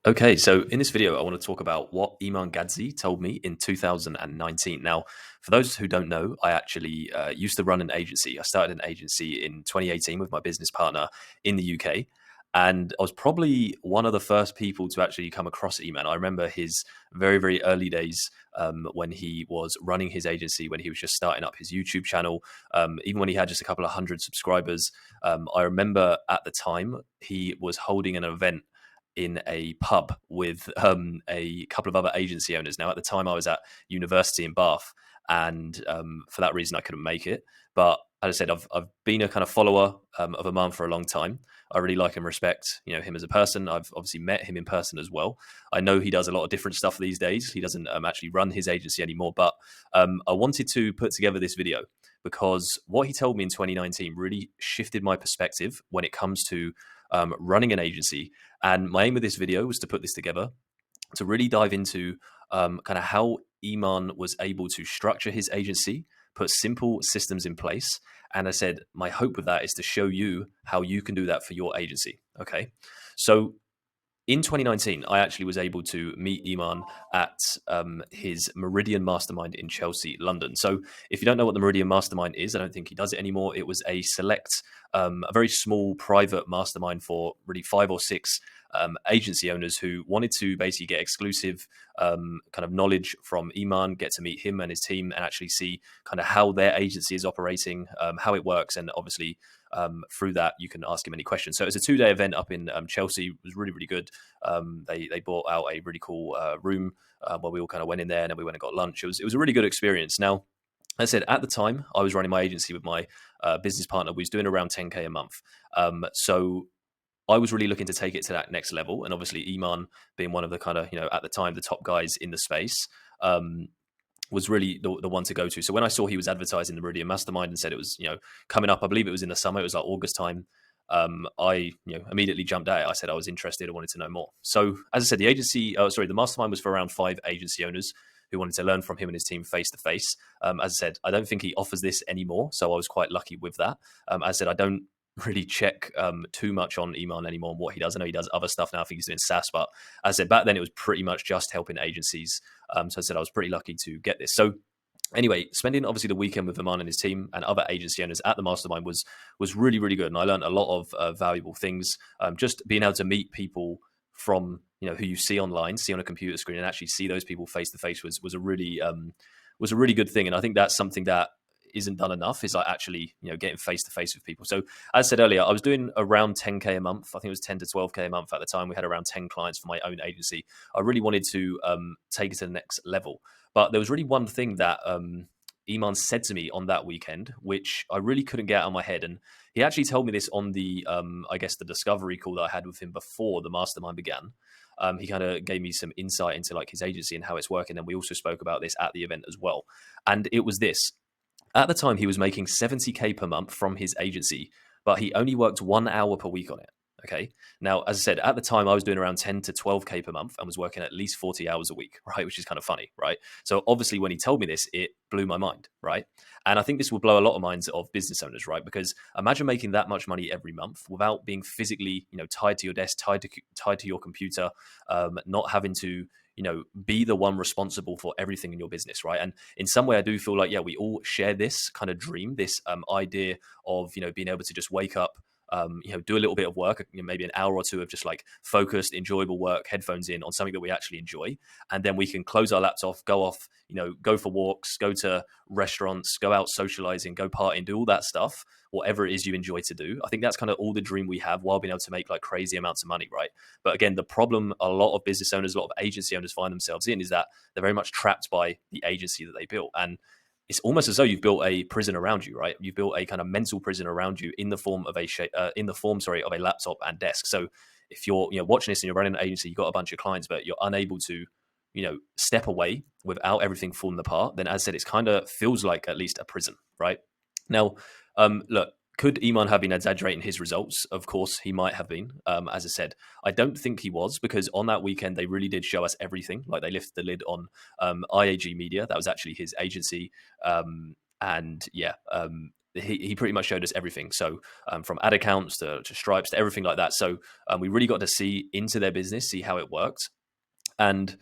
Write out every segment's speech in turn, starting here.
Okay, so in this video, I want to talk about what Iman Gadhzi told me in 2019. Now, for those who don't know, I actually used to run an agency. I started an agency in 2018 with my business partner in the UK. And I was probably one of the first people to actually come across Iman. I remember his very, very early days when he was running his agency, when he was just starting up his YouTube channel, even when he had just a couple of hundred subscribers. I remember at the time he was holding an event in a pub with a couple of other agency owners. Now, at the time, I was at university in Bath, and for that reason, I couldn't make it. But as I said, I've been a kind of follower of Iman for a long time. I really like and respect, him as a person. I've obviously met him in person as well. I know he does a lot of different stuff these days. He doesn't actually run his agency anymore. But I wanted to put together this video because what he told me in 2019 really shifted my perspective when it comes to running an agency. And my aim with this video was to put this together to really dive into kind of how Iman was able to structure his agency, put simple systems in place. And I said, my hope with that is to show you how you can do that for your agency. Okay. So in 2019, I actually was able to meet Iman at his Meridian Mastermind in Chelsea, London. So, if you don't know what the Meridian Mastermind is, I don't think he does it anymore. It was a select, a very small private mastermind for really 5 or 6 agency owners who wanted to basically get exclusive kind of knowledge from Iman, get to meet him and his team, and actually see kind of how their agency is operating, how it works, and obviously through that you can ask him any questions. So it was a 2-day event up in Chelsea. It was really, really good. They bought out a really cool room where we all kind of went in there, and then we went and got lunch. It was a really good experience. Now, as I said, at the time, I was running my agency with my business partner. We was doing around 10K a month. So I was really looking to take it to that next level. And obviously, Iman being one of the kind of, at the time, the top guys in the space, was really the one to go to. So when I saw he was advertising the Meridian Mastermind and said it was, coming up, I believe it was in the summer, it was like August time. I immediately jumped at it. I said I was interested. I wanted to know more. So as I said, the mastermind was for around 5 agency owners who wanted to learn from him and his team face to face. As I said, I don't think he offers this anymore, so I was quite lucky with that. As I said, I don't really check too much on Iman anymore and what he does. I know he does other stuff now. I think he's doing SaaS, but as I said, back then it was pretty much just helping agencies. So I said I was pretty lucky to get this. So anyway, spending obviously the weekend with Iman and his team and other agency owners at the mastermind was really, really good, and I learned a lot of valuable things. Just being able to meet people from who you see online, see on a computer screen, and actually see those people face to face was a really good thing. And I think that's something that isn't done enough, is like actually getting face to face with people. So as I said earlier, I was doing around 10K a month. I think it was 10 to 12K a month at the time. We had around 10 clients for my own agency. I really wanted to take it to the next level. But there was really one thing that Iman said to me on that weekend, which I really couldn't get out of my head. And he actually told me this on the, I guess, the discovery call that I had with him before the mastermind began. He kind of gave me some insight into like his agency and how it's working. And we also spoke about this at the event as well. And it was this. At the time, he was making 70K per month from his agency, but he only worked 1 hour per week on it. Okay. Now, as I said, at the time, I was doing around 10 to 12K per month and was working at least 40 hours a week, right? Which is kind of funny, right? So obviously, when he told me this, it blew my mind, right? And I think this will blow a lot of minds of business owners, right? Because imagine making that much money every month without being physically, tied to your desk, tied to your computer, not having to, be the one responsible for everything in your business, right? And in some way, I do feel like, yeah, we all share this kind of dream, this idea of, being able to just wake up, do a little bit of work, maybe an hour or two of just like focused, enjoyable work, headphones in on something that we actually enjoy. And then we can close our laptop, go off, go for walks, go to restaurants, go out socializing, go partying, do all that stuff, whatever it is you enjoy to do. I think that's kind of all the dream we have while being able to make like crazy amounts of money, right? But again, the problem a lot of business owners, a lot of agency owners find themselves in is that they're very much trapped by the agency that they built. And it's almost as though you've built a prison around you, right? You've built a kind of mental prison around you in the form of of a laptop and desk. So if you're watching this and you're running an agency, you've got a bunch of clients, but you're unable to step away without everything falling apart, then as I said, it's kind of feels like at least a prison, right? Now, look, could Iman have been exaggerating his results? Of course, he might have been. As I said, I don't think he was, because on that weekend, they really did show us everything. Like they lifted the lid on IAG Media. That was actually his agency. And yeah, he pretty much showed us everything. So from ad accounts to Stripes to everything like that. So we really got to see into their business, see how it worked. And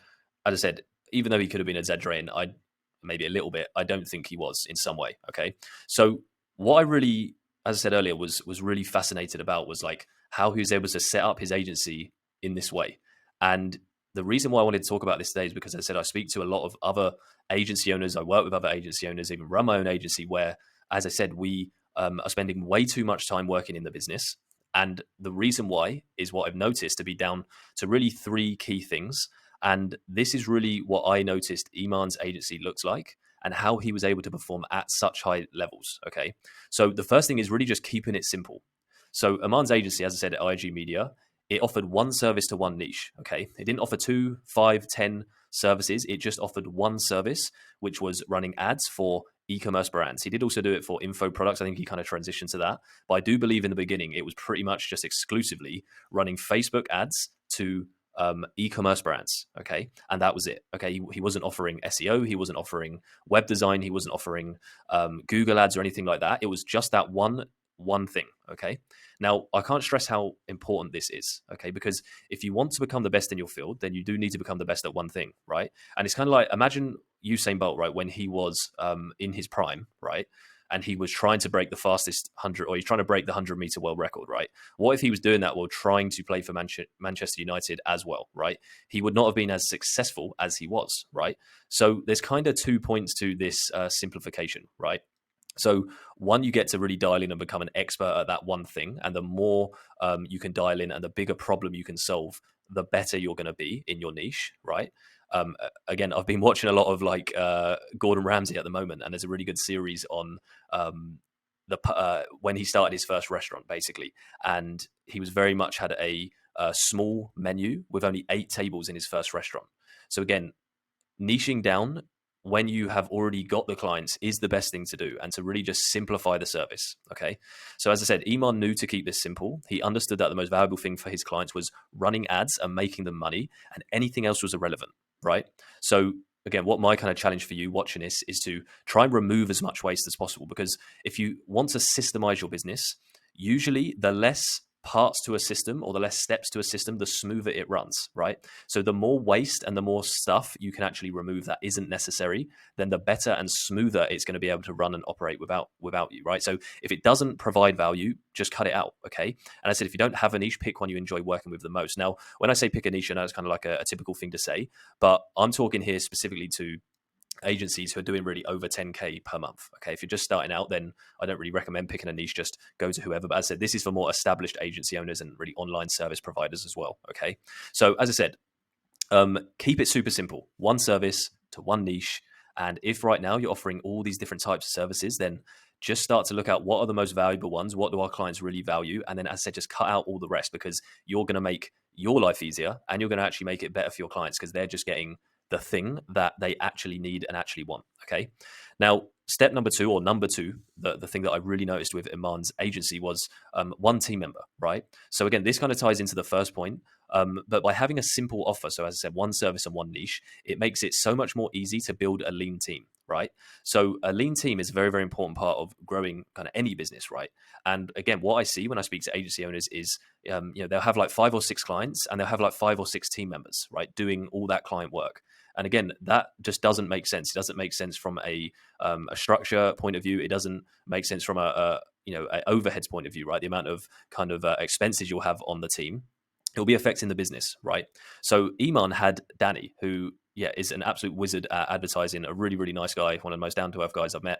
as I said, even though he could have been exaggerating, I maybe a little bit, I don't think he was in some way. Okay. So what I really, as I said earlier, was really fascinated about was like how he was able to set up his agency in this way. And the reason why I wanted to talk about this today is because I said I speak to a lot of other agency owners. I work with other agency owners, even run my own agency where, as I said, we are spending way too much time working in the business. And the reason why is what I've noticed to be down to really three key things. And this is really what I noticed Iman's agency looks like and how he was able to perform at such high levels. Okay. So the first thing is really just keeping it simple. So Iman's agency, as I said, at IG Media, it offered one service to one niche. Okay. It didn't offer 2, 5, 10 services. It just offered one service, which was running ads for e-commerce brands. He did also do it for info products. I think he kind of transitioned to that. But I do believe in the beginning, it was pretty much just exclusively running Facebook ads to e-commerce brands. Okay. And that was it. Okay. He wasn't offering SEO. He wasn't offering web design. He wasn't offering Google ads or anything like that. It was just that one thing. Okay. Now, I can't stress how important this is. Okay. Because if you want to become the best in your field, then you do need to become the best at one thing. Right. And it's kind of like, imagine Usain Bolt, right? When he was in his prime, right? And he was trying to break the fastest 100, or he's trying to break the 100-meter world record, right? What if he was doing that while trying to play for Manchester United as well, right? He would not have been as successful as he was, right? So there's kind of 2 points to this simplification, right? So one, you get to really dial in and become an expert at that one thing. And the more you can dial in and the bigger problem you can solve, the better you're going to be in your niche, right? Again, I've been watching a lot of like Gordon Ramsay at the moment, and there's a really good series on when he started his first restaurant, basically, and he was very much had a small menu with only 8 tables in his first restaurant. So again, niching down when you have already got the clients is the best thing to do, and to really just simplify the service. Okay. So as I said, Iman knew to keep this simple. He understood that the most valuable thing for his clients was running ads and making them money, and anything else was irrelevant. Right. So again, what my kind of challenge for you watching this is to try and remove as much waste as possible, because if you want to systemize your business, usually the less parts to a system or the less steps to a system, the smoother it runs, right? So the more waste and the more stuff you can actually remove that isn't necessary, then the better and smoother it's going to be able to run and operate without you, right? So if it doesn't provide value, just cut it out, okay? And I said, if you don't have a niche, pick one you enjoy working with the most. Now, when I say pick a niche, I know it's kind of like a typical thing to say, but I'm talking here specifically to agencies who are doing really over 10K per month. Okay. If you're just starting out, then I don't really recommend picking a niche, just go to whoever. But as I said, this is for more established agency owners and really online service providers as well. Okay. So as I said, keep it super simple, one service to one niche. And if right now you're offering all these different types of services, then just start to look at what are the most valuable ones, what do our clients really value, and then as I said, just cut out all the rest, because you're going to make your life easier and you're going to actually make it better for your clients, because they're just getting the thing that they actually need and actually want. Okay. Now, step number 2, or number 2, the thing that I really noticed with Iman's agency was one team member, right? So again, this kind of ties into the first point. But by having a simple offer, so as I said, one service and one niche, it makes it so much more easy to build a lean team, right? So a lean team is a very, very important part of growing kind of any business, right? And again, what I see when I speak to agency owners is, they'll have like 5 or 6 clients and they'll have like 5 or 6 team members, right, doing all that client work. And again, that just doesn't make sense. It doesn't make sense from a structure point of view. It doesn't make sense from a overheads point of view, right? The amount of kind of expenses you'll have on the team, it will be affecting the business, right? So Iman had Danny, who is an absolute wizard at advertising, a really, really nice guy, one of the most down-to-earth guys I've met.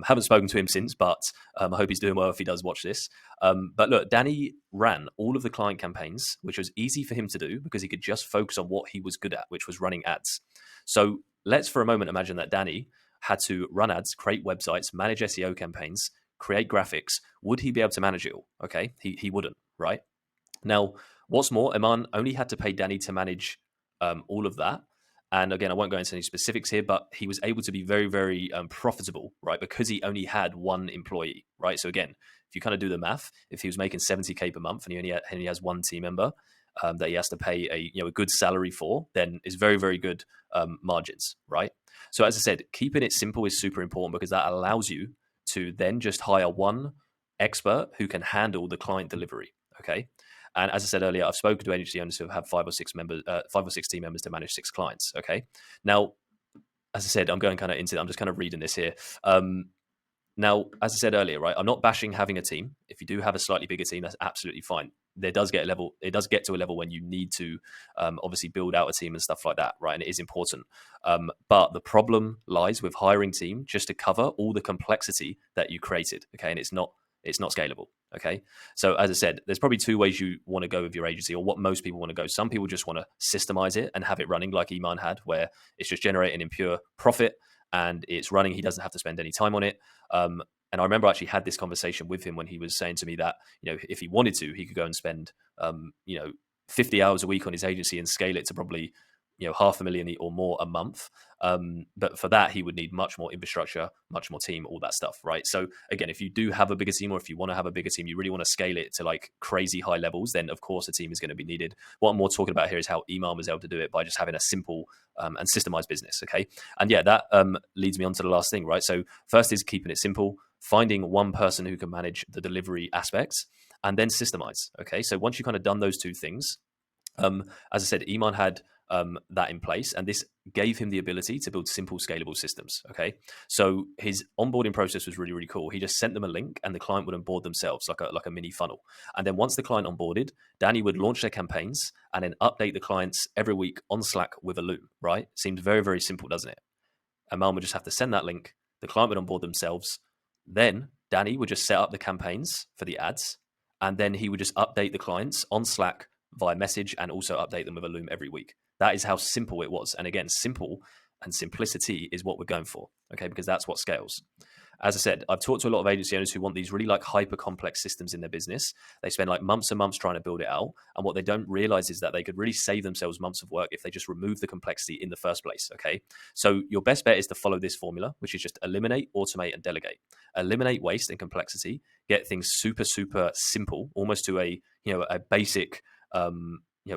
Haven't spoken to him since, but I hope he's doing well if he does watch this. But look, Danny ran all of the client campaigns, which was easy for him to do because he could just focus on what he was good at, which was running ads. So let's for a moment imagine that Danny had to run ads, create websites, manage SEO campaigns, create graphics. Would he be able to manage it all? Okay, he wouldn't, right? Now, what's more, Iman only had to pay Danny to manage all of that. And again, I won't go into any specifics here, but he was able to be very, very profitable, right? Because he only had one employee, right? So again, if you kind of do the math, if he was making 70K per month and he only has one team member that he has to pay a good salary for, then it's very, very good margins, right? So as I said, keeping it simple is super important because that allows you to then just hire one expert who can handle the client delivery. Okay. And as I said earlier, I've spoken to agency owners who have 5 or 6 team members to manage 6 clients. Okay. Now, as I said, I'm just kind of reading this here. Now, as I said earlier, right, I'm not bashing having a team. If you do have a slightly bigger team, that's absolutely fine. It does get to a level when you need to obviously build out a team and stuff like that, right? And it is important. But the problem lies with hiring team just to cover all the complexity that you created, okay? And it's not scalable, okay? So as I said, there's probably 2 ways you want to go with your agency, or what most people want to go. Some people just want to systemize it and have it running like Iman had, where it's just generating in pure profit and it's running. He doesn't have to spend any time on it. And I remember I actually had this conversation with him when he was saying to me that, if he wanted to, he could go and spend, 50 hours a week on his agency and scale it to probably, $500,000 or more a month. But for that, he would need much more infrastructure, much more team, all that stuff, right? So again, if you do have a bigger team, or if you want to have a bigger team, you really want to scale it to like crazy high levels, then of course a team is going to be needed. What I'm more talking about here is how Iman was able to do it by just having a simple and systemized business, okay? And yeah, that leads me on to the last thing, right? So first is keeping it simple, finding one person who can manage the delivery aspects, and then systemize, okay? So once you've kind of done those 2 things, as I said, Iman had that in place, and this gave him the ability to build simple, scalable systems. Okay, so his onboarding process was really, really cool. He just sent them a link, and the client would onboard themselves like a mini funnel. And then once the client onboarded, Danny would launch their campaigns and then update the clients every week on Slack with a loom. Right? Seems very, very simple, doesn't it? Iman would just have to send that link. The client would onboard themselves. Then Danny would just set up the campaigns for the ads, and then he would just update the clients on Slack via message and also update them with a loom every week. That is how simple it was. And again, simple and simplicity is what we're going for, okay? Because that's what scales. As I said, I've talked to a lot of agency owners who want these really like hyper complex systems in their business. They spend like months and months trying to build it out. And what they don't realize is that they could really save themselves months of work if they just remove the complexity in the first place, okay? So your best bet is to follow this formula, which is just eliminate, automate, and delegate. Eliminate waste and complexity, get things super, super simple, almost to a basic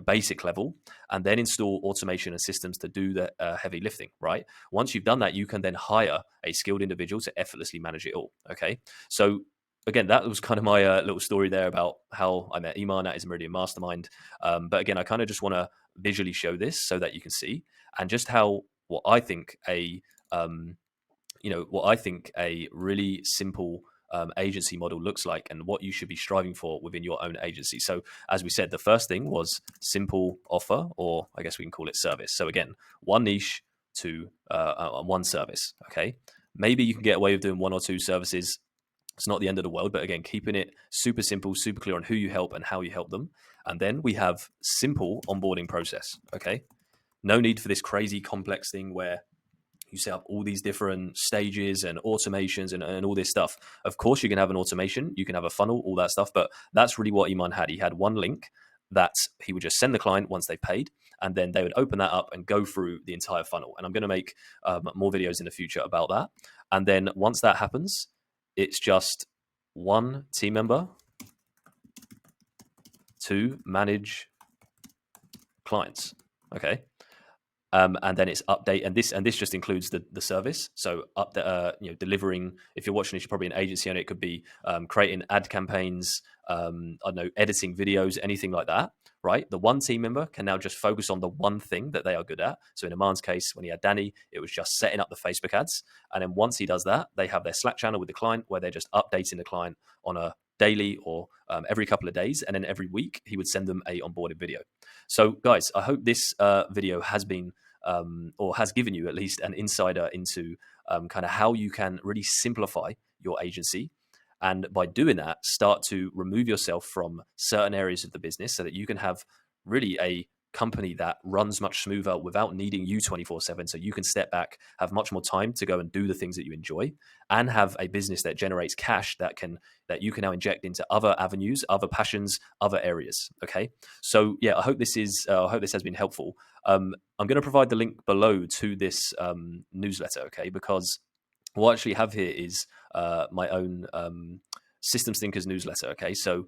basic level, and then install automation and systems to do the heavy lifting, right? Once you've done that, you can then hire a skilled individual to effortlessly manage it all, okay? So again, that was kind of my little story there about how I met Iman at his Meridian Mastermind. But again, I kind of just want to visually show this so that you can see, and just how what I think a really simple agency model looks like, and what you should be striving for within your own agency. So as we said, the first thing was simple offer, or I guess we can call it service. So again, one niche to one service. Okay, maybe you can get away with doing 1 or 2 services. It's not the end of the world, but again, keeping it super simple, super clear on who you help and how you help them. And then we have simple onboarding process. Okay, no need for this crazy complex thing where you set up all these different stages and automations and all this stuff. Of course, you can have an automation, you can have a funnel, all that stuff, but that's really what Iman had. He had one link that he would just send the client once they paid, and then they would open that up and go through the entire funnel. And I'm going to make more videos in the future about that. And then once that happens, it's just one team member to manage clients. Okay. And then it's update, and this just includes the service. So delivering. If you're watching this, you're probably an agency owner. It could be creating ad campaigns, I don't know, editing videos, anything like that. Right. The one team member can now just focus on the one thing that they are good at. So in Iman's case, when he had Danny, it was just setting up the Facebook ads. And then once he does that, they have their Slack channel with the client where they're just updating the client on a daily or every couple of days, and then every week he would send them a onboarded video. So guys, I hope this video has been or has given you at least an insider into kind of how you can really simplify your agency. And by doing that, start to remove yourself from certain areas of the business so that you can have really a company that runs much smoother without needing you 24/7. So you can step back, have much more time to go and do the things that you enjoy, and have a business that generates cash that you can now inject into other avenues, other passions, other areas. Okay. So yeah, I hope this has been helpful. I'm going to provide the link below to this newsletter. Okay. Because what I actually have here is my own Systems Thinkers newsletter. Okay. So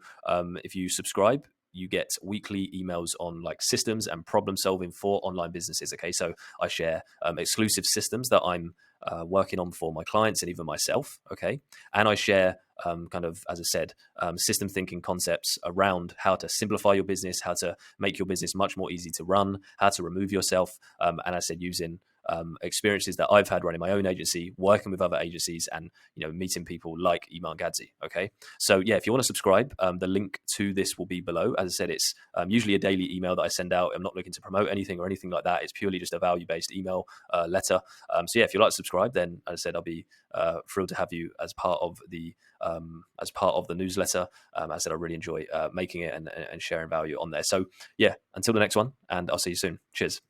if you subscribe, you get weekly emails on like systems and problem solving for online businesses. Okay, so I share exclusive systems that I'm working on for my clients and even myself. Okay, and I share kind of, as I said, system thinking concepts around how to simplify your business, how to make your business much more easy to run, how to remove yourself, and I said using experiences that I've had running my own agency, working with other agencies, and meeting people like Iman Gadhzi. Okay, so yeah, if you want to subscribe, the link to this will be below. As I said, it's usually a daily email that I send out. I'm not looking to promote anything or anything like that. It's purely just a value-based email letter. So yeah, if you'd like to subscribe, then as I said, I'll be thrilled to have you as part of the newsletter. As I said, I really enjoy making it and sharing value on there. So yeah, until the next one, and I'll see you soon. Cheers.